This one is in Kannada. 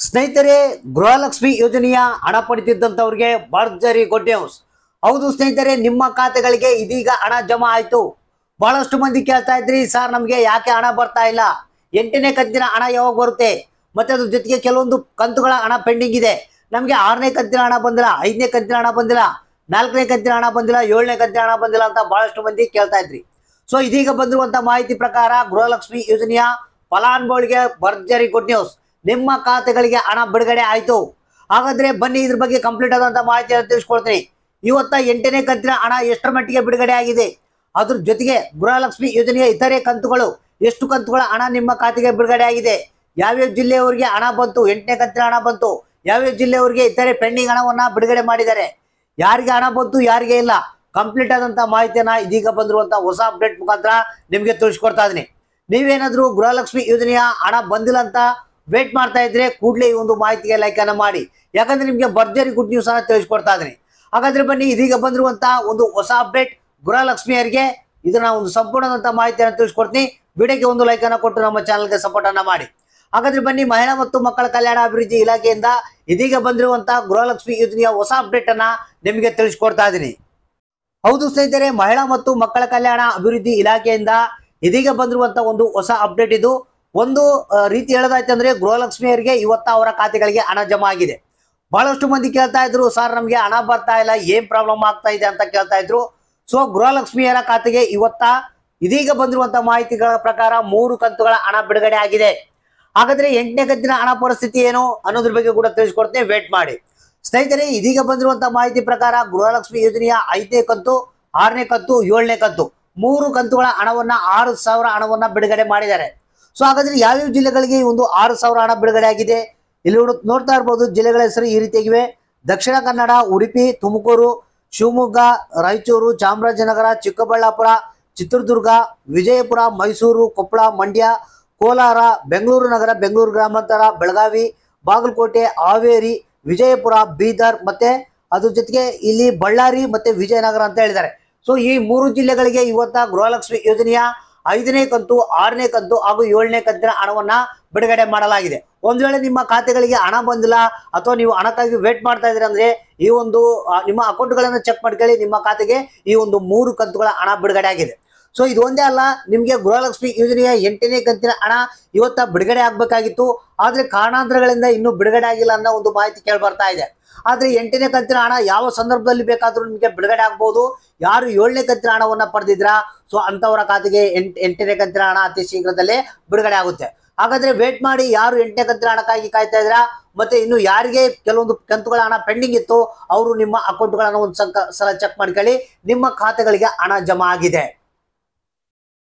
ಸ್ನೇಹಿತರೆ, ಗೃಹಲಕ್ಷ್ಮಿ ಯೋಜನೆಯ ಹಣ ಪಡೆದಿದ್ದಂತವರಿಗೆ ಭರ್ಜರಿ ಗುಡ್ ನ್ಯೂಸ್. ಹೌದು ಸ್ನೇಹಿತರೆ, ನಿಮ್ಮ ಖಾತೆಗಳಿಗೆ ಇದೀಗ ಹಣ ಜಮಾ ಆಯ್ತು. ಬಹಳಷ್ಟು ಮಂದಿ ಕೇಳ್ತಾ ಇದ್ರಿ, ಸರ್ ನಮಗೆ ಯಾಕೆ ಹಣ ಬರ್ತಾ ಇಲ್ಲ, 8ನೇ ಕಂತಿನ ಹಣ ಯಾವಾಗ ಬರುತ್ತೆ, ಮತ್ತೆ ಅದ್ರ ಜೊತೆಗೆ ಕೆಲವೊಂದು ಕಂತುಗಳ ಹಣ ಪೆಂಡಿಂಗ್ ಇದೆ, ನಮಗೆ 6ನೇ ಕಂತಿನ ಹಣ ಬಂದಿಲ್ಲ, 5ನೇ ಕಂತಿನ ಹಣ ಬಂದಿಲ್ಲ, 4ನೇ ಕಂತಿನ ಹಣ ಬಂದಿಲ್ಲ, 7ನೇ ಕಂತಿನ ಹಣ ಬಂದಿಲ್ಲ ಅಂತ ಬಹಳಷ್ಟು ಮಂದಿ ಕೇಳ್ತಾ ಇದ್ರಿ. ಸೊ ಇದೀಗ ಬಂದಿರುವಂತ ಮಾಹಿತಿ ಪ್ರಕಾರ ಗೃಹಲಕ್ಷ್ಮಿ ಯೋಜನೆಯ ಫಲಾನುಭವಿಗಳಿಗೆ ಭರ್ಜರಿ ಗುಡ್ ನ್ಯೂಸ್. ನಿಮ್ಮ ಖಾತೆಗಳಿಗೆ ಹಣ ಬಿಡುಗಡೆ ಆಯ್ತು. ಹಾಗಾದ್ರೆ ಬನ್ನಿ ಇದ್ರ ಬಗ್ಗೆ ಕಂಪ್ಲೀಟ್ ಆದಂತ ಮಾಹಿತಿಯನ್ನು ತಿಳಿಸ್ಕೊಡ್ತೀನಿ. ಇವತ್ತ 8ನೇ ಕಂತಿನ ಹಣ ಎಷ್ಟರ ಮಟ್ಟಿಗೆ ಬಿಡುಗಡೆ ಆಗಿದೆ, ಅದ್ರ ಜೊತೆಗೆ ಗೃಹಲಕ್ಷ್ಮಿ ಯೋಜನೆಯ ಇತರೆ ಕಂತುಗಳು ಎಷ್ಟು ಕಂತುಗಳ ಹಣ ನಿಮ್ಮ ಖಾತೆಗೆ ಬಿಡುಗಡೆ ಆಗಿದೆ, ಯಾವ್ಯಾವ ಜಿಲ್ಲೆಯವರಿಗೆ ಹಣ ಬಂತು, 8ನೇ ಕಂತಿನ ಹಣ ಬಂತು, ಯಾವ್ಯಾವ ಜಿಲ್ಲೆಯವರಿಗೆ ಇತರೆ ಪೆಂಡಿಂಗ್ ಹಣವನ್ನ ಬಿಡುಗಡೆ ಮಾಡಿದ್ದಾರೆ, ಯಾರಿಗೆ ಹಣ ಬಂತು ಯಾರಿಗೆ ಇಲ್ಲ, ಕಂಪ್ಲೀಟ್ ಆದಂತ ಮಾಹಿತಿಯನ್ನ ಇದೀಗ ಬಂದಿರುವಂತ ಹೊಸ ಅಪ್ಡೇಟ್ ಮುಖಾಂತರ ನಿಮಗೆ ತಿಳಿಸ್ಕೊಡ್ತಾ ಇದೀನಿ. ನೀವೇನಾದ್ರೂ ಗೃಹಲಕ್ಷ್ಮಿ ಯೋಜನೆಯ ಹಣ ಬಂದಿಲ್ಲ ಅಂತ ವೇಟ್ ಮಾಡ್ತಾ ಇದ್ರೆ ಕೂಡಲೇ ಈ ಒಂದು ಮಾಹಿತಿಗೆ ಲೈಕ್ ಅನ್ನ ಮಾಡಿ, ಯಾಕಂದ್ರೆ ನಿಮಗೆ ಭರ್ಜರಿ ಗುಡ್ ನ್ಯೂಸ್ ಅನ್ನ ತಿಳಿಸ್ಕೊಡ್ತಾ ಇದೀನಿ. ಹಾಗಾದ್ರೆ ಬನ್ನಿ ಇದೀಗ ಬಂದಿರುವಂತ ಒಂದು ಹೊಸ ಅಪ್ಡೇಟ್ ಗೃಹಲಕ್ಷ್ಮಿಯರಿಗೆ ಇದನ್ನ ಒಂದು ಸಂಪೂರ್ಣವಾದಂತ ಮಾಹಿತಿಯನ್ನು ತಿಳಿಸ್ಕೊಡ್ತೀನಿ. ವಿಡಿಯೋಗೆ ಒಂದು ಲೈಕ್ ಅನ್ನ ಕೊಟ್ಟು ನಮ್ಮ ಚಾನಲ್ಗೆ ಸಪೋರ್ಟ್ ಅನ್ನ ಮಾಡಿ. ಹಾಗಾದ್ರೆ ಬನ್ನಿ, ಮಹಿಳಾ ಮತ್ತು ಮಕ್ಕಳ ಕಲ್ಯಾಣ ಅಭಿವೃದ್ಧಿ ಇಲಾಖೆಯಿಂದ ಇದೀಗ ಬಂದಿರುವಂತಹ ಗೃಹಲಕ್ಷ್ಮಿ ಯೋಜನೆಯ ಹೊಸ ಅಪ್ಡೇಟ್ ಅನ್ನ ನಿಮಗೆ ತಿಳಿಸ್ಕೊಡ್ತಾ ಇದೀನಿ. ಹೌದು ಸ್ನೇಹಿತರೆ, ಮಹಿಳಾ ಮತ್ತು ಮಕ್ಕಳ ಕಲ್ಯಾಣ ಅಭಿವೃದ್ಧಿ ಇಲಾಖೆಯಿಂದ ಇದೀಗ ಬಂದಿರುವಂತ ಒಂದು ಹೊಸ ಅಪ್ಡೇಟ್ ಇದು. ಒಂದು ರೀತಿ ಹೇಳೋದಾಯ್ತಂದ್ರೆ ಗೃಹಲಕ್ಷ್ಮಿಯರಿಗೆ ಇವತ್ತ ಅವರ ಖಾತೆಗಳಿಗೆ ಹಣ ಜಮಾ ಆಗಿದೆ. ಬಹಳಷ್ಟು ಮಂದಿ ಕೇಳ್ತಾ ಇದ್ರು, ಸರ್ ನಮಗೆ ಹಣ ಬರ್ತಾ ಇಲ್ಲ, ಏನ್ ಪ್ರಾಬ್ಲಮ್ ಆಗ್ತಾ ಇದೆ ಅಂತ ಕೇಳ್ತಾ ಇದ್ರು. ಸೊ ಗೃಹಲಕ್ಷ್ಮಿಯರ ಖಾತೆಗೆ ಇವತ್ತ ಇದೀಗ ಬಂದಿರುವಂತ ಮಾಹಿತಿಗಳ ಪ್ರಕಾರ 3 ಕಂತುಗಳ ಹಣ ಬಿಡುಗಡೆ ಆಗಿದೆ. ಹಾಗಾದ್ರೆ 8ನೇ ಕಂತಿನ ಹಣ ಪರಿಸ್ಥಿತಿ ಏನು ಅನ್ನೋದ್ರ ಬಗ್ಗೆ ಕೂಡ ತಿಳಿಸ್ಕೊಡ್ತೇನೆ, ವೇಟ್ ಮಾಡಿ. ಸ್ನೇಹಿತರೆ, ಇದೀಗ ಬಂದಿರುವಂತ ಮಾಹಿತಿ ಪ್ರಕಾರ ಗೃಹಲಕ್ಷ್ಮಿ ಯೋಜನೆಯ 5ನೇ ಕಂತು, 6ನೇ ಕಂತು, 7ನೇ ಕಂತು 3 ಕಂತುಗಳ ಹಣವನ್ನ 6,000 ಹಣವನ್ನ ಬಿಡುಗಡೆ ಮಾಡಿದ್ದಾರೆ. ಸೊ ಹಾಗಾದ್ರೆ ಯಾವ್ಯಾವ ಜಿಲ್ಲೆಗಳಿಗೆ ಈ ಒಂದು 6,000 ಹಣ ಬಿಡುಗಡೆ ಆಗಿದೆ ಇಲ್ಲಿ ನೋಡ್ತಾ ಇರಬಹುದು. ಜಿಲ್ಲೆಗಳ ಹೆಸರು ಈ ರೀತಿಯಾಗಿವೆ: ದಕ್ಷಿಣ ಕನ್ನಡ, ಉಡುಪಿ, ತುಮಕೂರು, ಶಿವಮೊಗ್ಗ, ರಾಯಚೂರು, ಚಾಮರಾಜನಗರ, ಚಿಕ್ಕಬಳ್ಳಾಪುರ, ಚಿತ್ರದುರ್ಗ, ವಿಜಯಪುರ, ಮೈಸೂರು, ಕೊಪ್ಪಳ, ಮಂಡ್ಯ, ಕೋಲಾರ, ಬೆಂಗಳೂರು ನಗರ, ಬೆಂಗಳೂರು ಗ್ರಾಮಾಂತರ, ಬೆಳಗಾವಿ, ಬಾಗಲಕೋಟೆ, ಹಾವೇರಿ, ವಿಜಯಪುರ, ಬೀದರ್, ಮತ್ತೆ ಅದ್ರ ಜೊತೆಗೆ ಇಲ್ಲಿ ಬಳ್ಳಾರಿ ಮತ್ತೆ ವಿಜಯನಗರ ಅಂತ ಹೇಳಿದ್ದಾರೆ. ಸೊ ಈ 3 ಜಿಲ್ಲೆಗಳಿಗೆ ಇವತ್ತ ಗೃಹಲಕ್ಷ್ಮಿ ಯೋಜನೆಯ 5ನೇ ಕಂತು, 6ನೇ ಕಂತು ಹಾಗೂ 7ನೇ ಕಂತಿನ ಹಣವನ್ನ ಬಿಡುಗಡೆ ಮಾಡಲಾಗಿದೆ. ಒಂದ್ ವೇಳೆ ನಿಮ್ಮ ಖಾತೆಗಳಿಗೆ ಹಣ ಬಂದಿಲ್ಲ ಅಥವಾ ನೀವು ಹಣಕ್ಕಾಗಿ ವೇಟ್ ಮಾಡ್ತಾ ಇದ್ರಿ ಅಂದ್ರೆ ಈ ಒಂದು ನಿಮ್ಮ ಅಕೌಂಟ್ಗಳನ್ನ ಚೆಕ್ ಮಾಡ್ಕೊಳ್ಳಿ, ನಿಮ್ಮ ಖಾತೆಗೆ ಈ ಒಂದು 3 ಕಂತುಗಳ ಹಣ ಬಿಡುಗಡೆ ಆಗಿದೆ. ಸೊ ಇದು ಒಂದೇ ಅಲ್ಲ, ನಿಮಗೆ ಗೃಹಲಕ್ಷ್ಮಿ ಯೋಜನೆಯ 8ನೇ ಕಂತಿನ ಹಣ ಇವತ್ತ ಬಿಡುಗಡೆ ಆಗ್ಬೇಕಾಗಿತ್ತು, ಆದ್ರೆ ಕಾರಣಾಂತರಗಳಿಂದ ಇನ್ನೂ ಬಿಡುಗಡೆ ಆಗಿಲ್ಲ ಅನ್ನೋ ಒಂದು ಮಾಹಿತಿ ಕೇಳಿ ಬರ್ತಾ ಇದೆ. ಆದ್ರೆ 8ನೇ ಕಂತಿನ ಹಣ ಯಾವ ಸಂದರ್ಭದಲ್ಲಿ ಬೇಕಾದ್ರೂ ನಿಮಗೆ ಬಿಡುಗಡೆ ಆಗ್ಬಹುದು. ಯಾರು 7ನೇ ಕಂತಿನ ಹಣವನ್ನ ಪಡೆದಿದ್ರಾ, ಸೊ ಅಂತವರ ಖಾತೆಗೆ 8ನೇ ಕಂತಿನ ಹಣ ಅತಿ ಶೀಘ್ರದಲ್ಲೇ ಬಿಡುಗಡೆ ಆಗುತ್ತೆ. ಹಾಗಾದ್ರೆ ವೇಟ್ ಮಾಡಿ, ಯಾರು 8ನೇ ಕಂತಿನ ಹಣಕ್ಕಾಗಿ ಕಾಯ್ತಾ ಇದ್ರಾ, ಮತ್ತೆ ಇನ್ನು ಯಾರಿಗೆ ಕೆಲವೊಂದು ಕಂತುಗಳ ಹಣ ಪೆಂಡಿಂಗ್ ಇತ್ತು ಅವರು ನಿಮ್ಮ ಅಕೌಂಟ್ಗಳನ್ನ ಒಂದು ಸಲ ಚೆಕ್ ಮಾಡ್ಕೊಳ್ಳಿ, ನಿಮ್ಮ ಖಾತೆಗಳಿಗೆ ಹಣ ಜಮಾ ಆಗಿದೆ.